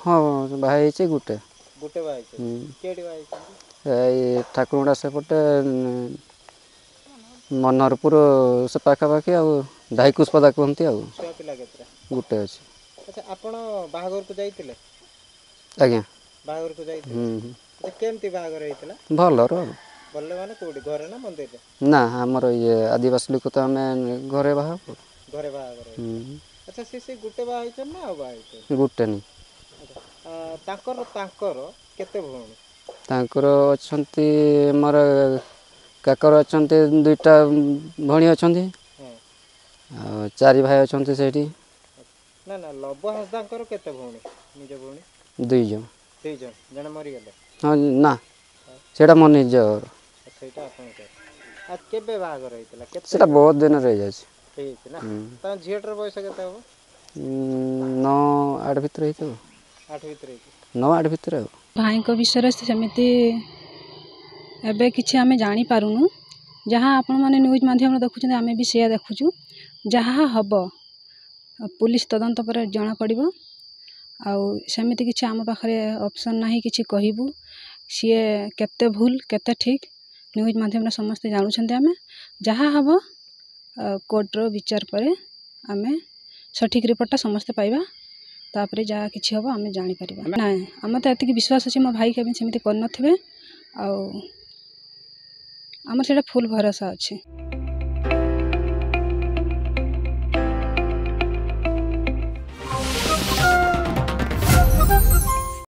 हाँ भाई गोटे गोटे भाई केडी भाई ठाकुरगुड़ा सेपटे मनोहरपुर से पाखापाखि आईकुशपदा कहते छुआ पिला केतरा गोटे अच्छे। अच्छा आपण बाहागर को जाइतिले आज्ञा बाहागर को जाइतिले अच्छा केमती बाहागर हेतिला भलर बोलले माने कोडी घरे ना मंदिर ना हमर ये आदिवासी लोक तो आम घरे बाहा घरे बाहागर अच्छा से गोटे बाहा हेचन ना बाहा हेचन गोटे नहीं तांकर तांकर केते भौणी तांकर अछंती मोर काकर अछंती दुईटा भणी अछंती चारि भाई अछंती सेठी ना ना लव हसदांकर केते भौणी निज भौणी दुई जन जने मरी गेले हाँ ना सेटा मोर निजर सेटा आपन के आ केबे बाहागर हेतिला केते सेटा बहुत दिन रह जाय ठीक ना त झियटर बयस केते हो 9-8 भीतर हेतो 8 भीतर 9-8 भीतर भाई को विषय सेमिति एबे किछि आमे जानि पारुनु जहाँ आपण माने न्यूज माध्यम देखुछन आमे भी से देखुछु जहाँ हबो पुलिस तदंत पर जना पड़िबो आ सेमिति किछि आम पाखरे ऑप्शन नाही किछि कहिबु सीए केते भूल केते ठीक न्यूज माध्यम समस्त जानुछन आमे जहाँ हबो कोर्ट रो विचार पर आमे सठिक रिपोर्ट समस्त पाइबा तापरे जहाँ किछि हबो आमे जानि परिबा ना आम तो एतिक विश्वास अछि मो भाई के सेमिति कर नथिबे आ हमर सेटा फुल भरोसा अछि।